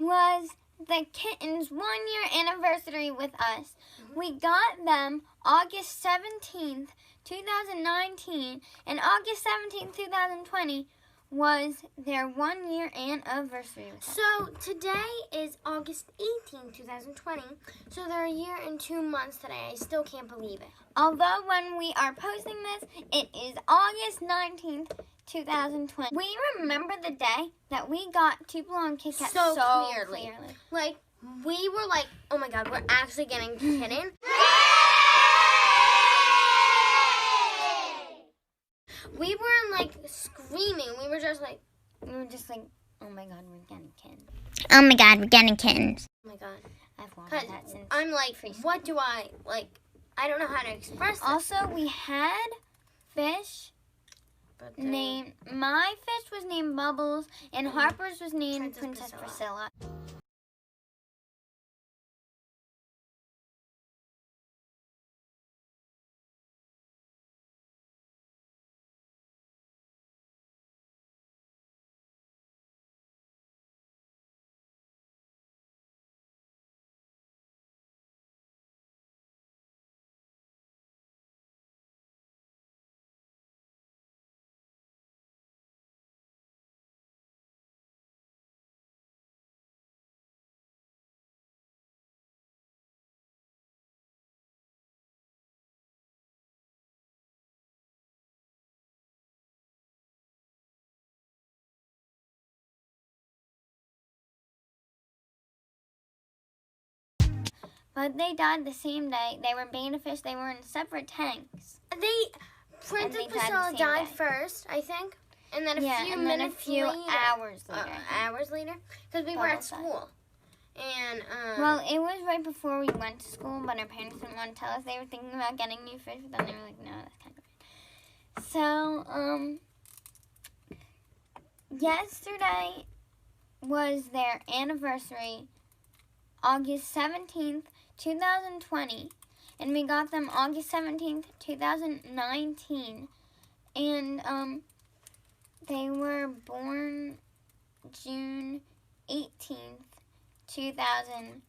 was the Kittens' 1-year anniversary with us. We got them August 17th, 2019, and August 17th, 2020 was their 1-year anniversary with us. So today is August 18th, 2020, so they're a year and 2 months today. I still can't believe it. Although when we are posting this, it is August 19th, 2020. We remember the day that we got Tupelo and Kit Kat so clearly. Like, we were like, oh my God, we're actually getting Kitten. We weren't like screaming. We were just like, oh my God, we're getting kittens. Oh my God, we're getting kittens. Oh my God. I've wanted that since I'm like, what do I, like, I don't know how to express it. Also, we had fish named, my fish was named Bubbles, and Harper's was named Princess Priscilla. But they died the same day. They were betta fish. They were in separate tanks. Princess Priscilla died first, I think. And then a few hours later. Hours later? Because we were at school. And, well, it was right before we went to school, but our parents didn't want to tell us. They were thinking about getting new fish, but then they were like, no, that's kind of weird. So, yesterday was their anniversary, August 17th, 2020, and we got them August 17th, 2019, and they were born June 18th, 2019.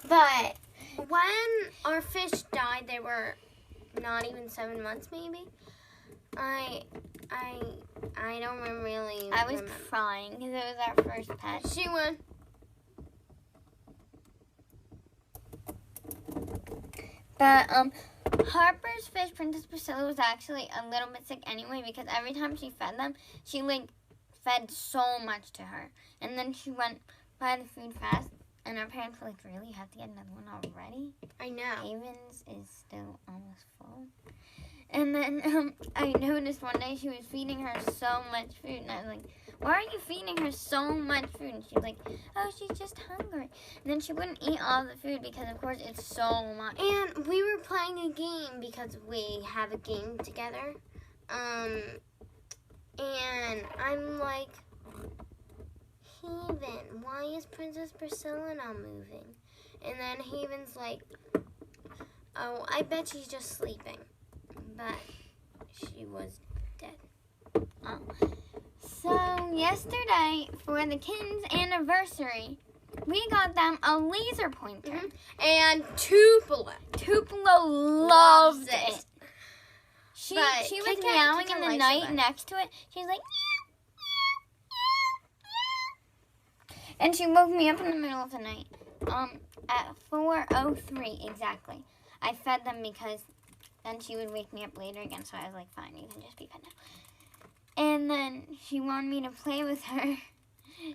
But when our fish died, they were not even 7 months, maybe. I don't really. I was remember. crying because it was our first pet. She won. But Harper's fish, Princess Priscilla, was actually a little bit sick anyway because every time she fed them, she fed so much to her, and then she went by the food fast. And our parents were like, really? You have to get another one already? I know. Haven's is still almost full. And then I noticed one day she was feeding her so much food. And I was like, why are you feeding her so much food? And she was like, oh, she's just hungry. And then she wouldn't eat all the food because, of course, it's so much. And we were playing a game because we have a game together. And I'm like, Haven, why is Princess Priscilla not moving? And then Haven's like, oh, I bet she's just sleeping. But she was dead. Oh. So yesterday, for the kittens' anniversary, we got them a laser pointer. Mm-hmm. And Tupelo. Tupelo loved it. She But was Kit Kat meowing in the likes night it. next to it. She's like, meow, meow, meow. And she woke me up in the middle of the night. At 4:03 exactly. I fed them because then she would wake me up later again. So I was like, fine, you can just be fed now. And then she wanted me to play with her.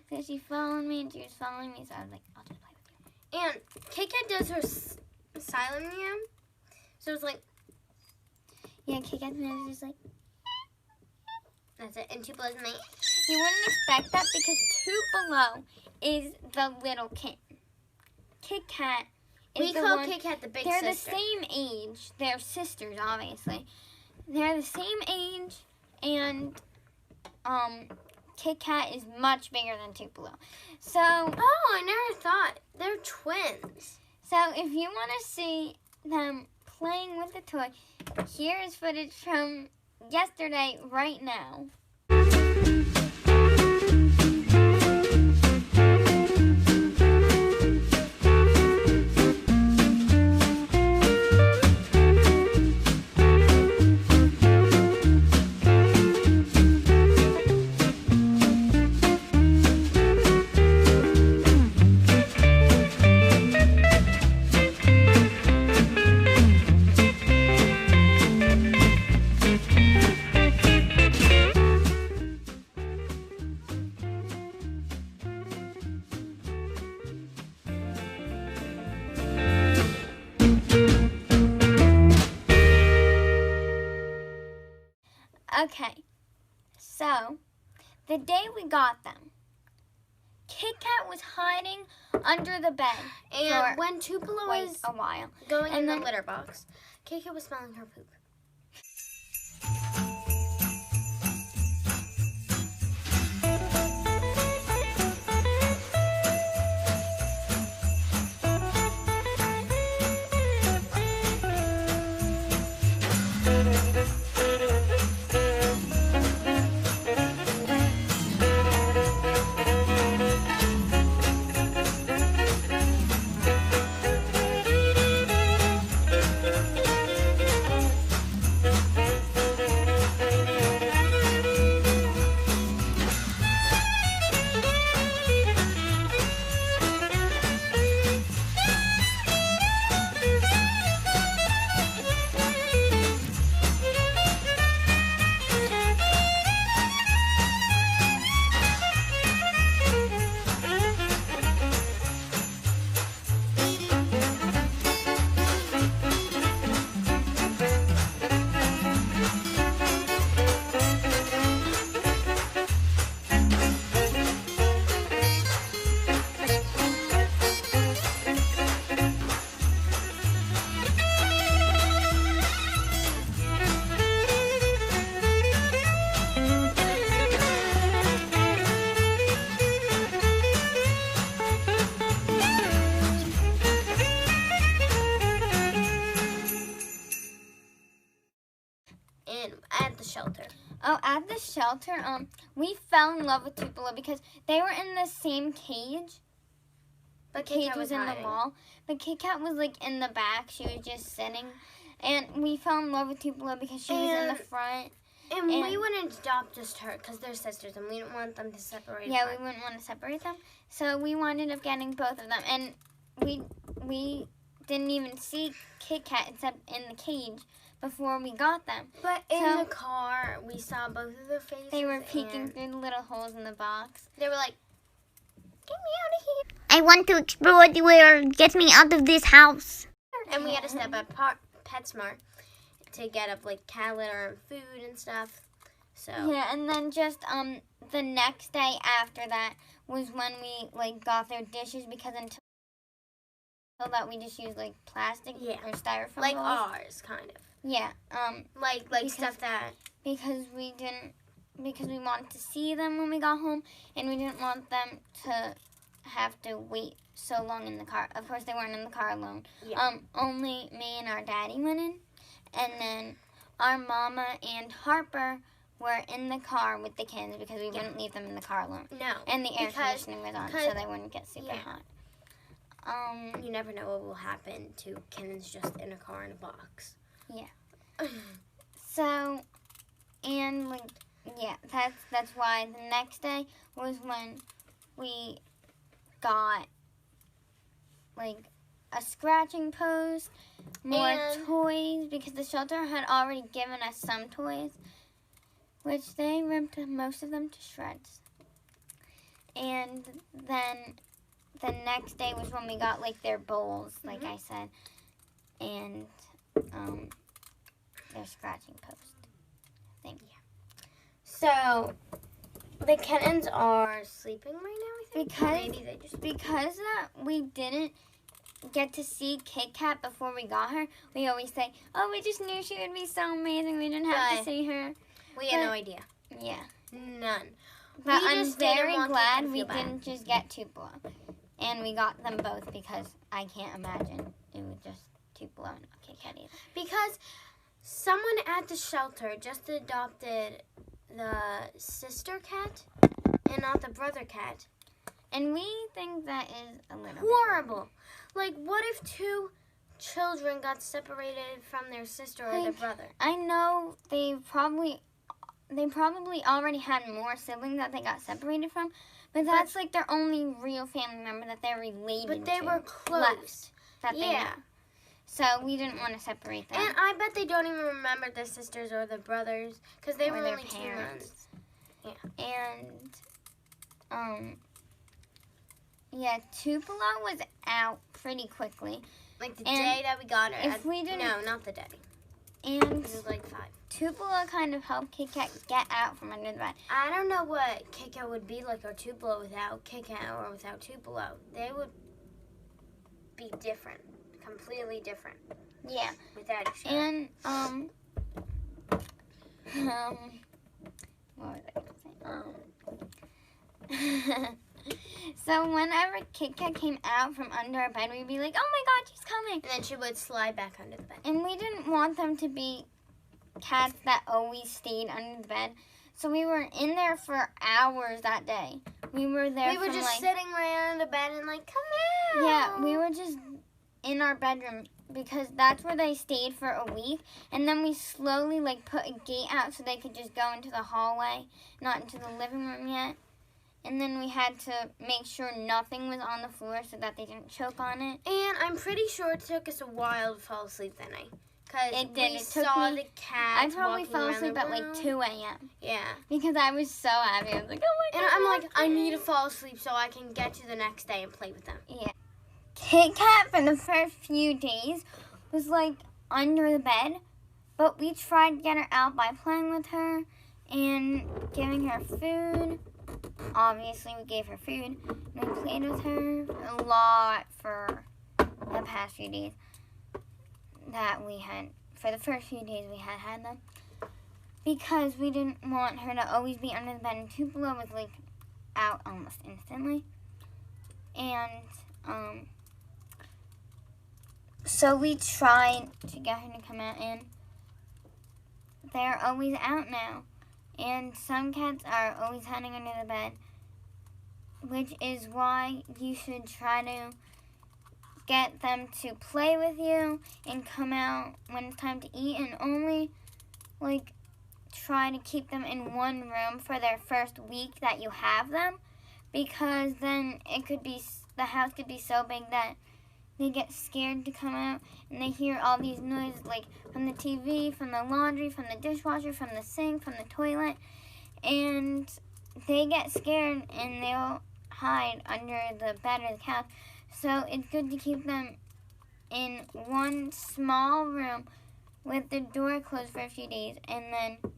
So she followed me and she was following me. So I was like, I'll just play with you. And Kit Kat does her silent meow. So it's like, Yeah, Kit Kat's nose is like, that's it. And Tupelo's me. you wouldn't expect that because Tupelo is the little kitten. Kit Kat is We the call one. Kit Kat the big They're sister. the same age. They're sisters, obviously. They're the same age, and Kit Kat is much bigger than Tupelo. So, Oh, I never thought. They're twins. if you want to see them playing with the toy, here is footage from yesterday, right now. Okay, so the day we got them, Kit Kat was hiding under the bed And for when Tupelo quite was a while. going And in the then- litter box, Kit Kat was smelling her poop. And at the shelter. Oh, at the shelter, we fell in love with Tupelo because they were in the same cage. But cage was in the wall. But Kit Kat was like in the back. She was just sitting. And we fell in love with Tupelo because she was in the front. And we wouldn't adopt just her because they're sisters and we didn't want them to separate. Yeah, we wouldn't want to separate them. So we ended up getting both of them. And we didn't even see Kit Kat except in the cage before we got them. But in the car, we saw both of their faces. They were peeking through the little holes in the box. They were like, "Get me out of here. I want to explore the world. Get me out of this house." And we had to stop at PetSmart to get up like cat litter and food and stuff. So yeah, and then just the next day after that was when we like got their dishes because until that we just used like plastic or styrofoam like bowls. ours kind of. Yeah, like stuff that because we wanted to see them when we got home, and we didn't want them to have to wait so long in the car. Of course, they weren't in the car alone. Yeah. Only me and our daddy went in, and then our mama and Harper were in the car with the kids because we wouldn't leave them in the car alone. No. And the air conditioning was on, so they wouldn't get super hot. You never know what will happen to kittens just in a car in a box. Yeah. So, and like, yeah, that's why the next day was when we got like a scratching post, more toys, because the shelter had already given us some toys, which they ripped most of them to shreds. And then the next day was when we got like their bowls, like I said, and their scratching post thing. Yeah. So the kittens are sleeping right now, I think. Maybe they just because we didn't get to see Kit Kat before we got her. We always say, "Oh, we just knew she would be so amazing. We didn't have to see her." We had no idea. Yeah, none. But I'm very glad we didn't just get Tupelo. And we got them both because I can't imagine it was just Tupelo and not Kit Kat either. Because someone at the shelter just adopted the sister cat and not the brother cat. And we think that is a little horrible. Like, what if two children got separated from their sister or their brother? I know they probably already had more siblings that they got separated from. But that's like their only real family member that they're related to. But they were close. That they know. So we didn't want to separate them. And I bet they don't even remember their sisters or their brothers because they were only 2 months. Yeah. And Tupelo was out pretty quickly. Like the day that we got her. If we didn't, no, not the day. And it was like 5. Tupelo kind of helped Kit Kat get out from under the bed. I don't know what Kit Kat would be like or Tupelo without Kit Kat or without Tupelo. They would be different. Completely different. Yeah. Without each other. And, what was I going to say? So whenever Kit Kat came out from under our bed, we'd be like, "Oh my God, she's coming!" And then she would slide back under the bed. And we didn't want them to be cats that always stayed under the bed, so we were in there for hours that day. We were there. We were just sitting right under the bed and like, "Come out!" Yeah, we were just in our bedroom because that's where they stayed for a week, and then we slowly like put a gate out so they could just go into the hallway, not into the living room yet. And then we had to make sure nothing was on the floor so that they didn't choke on it. And I'm pretty sure it took us a while to fall asleep that night. Because it did. It took saw me, the cats. I probably fell asleep at like 2 a.m. Yeah. Because I was so happy. I was like, "Oh my God." And I'm like, I need to fall asleep so I can get to the next day and play with them. Yeah. Kit Kat for the first few days was like under the bed. But we tried to get her out by playing with her and giving her food. Obviously, we gave her food, and we played with her a lot for the past few days that we had, for the first few days we had them, because we didn't want her to always be under the bed, and Tupelo was, like, out almost instantly, and, so we tried to get her to come out, and they're always out now. And some cats are always hiding under the bed. which is why you should try to get them to play with you and come out when it's time to eat, and only try to keep them in one room for their first week that you have them, because then the house could be so big that they get scared to come out, and they hear all these noises from the TV, from the laundry, from the dishwasher, from the sink, from the toilet, and they get scared and they'll hide under the bed or the couch. So it's good to keep them in one small room with the door closed for a few days, and then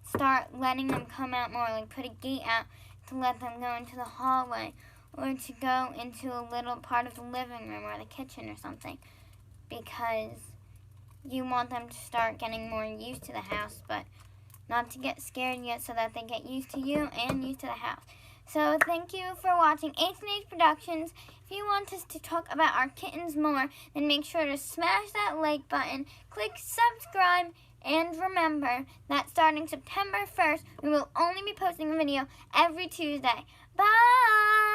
start letting them come out more, put a gate out to let them go into the hallway, or to go into a little part of the living room or the kitchen or something, because you want them to start getting more used to the house, but not to get scared yet, so that they get used to you and used to the house. So thank you for watching h&h Productions. If you want us to talk about our kittens more, then make sure to smash that like button, click subscribe, and remember that starting September 1st, we will only be posting a video every Tuesday. Bye!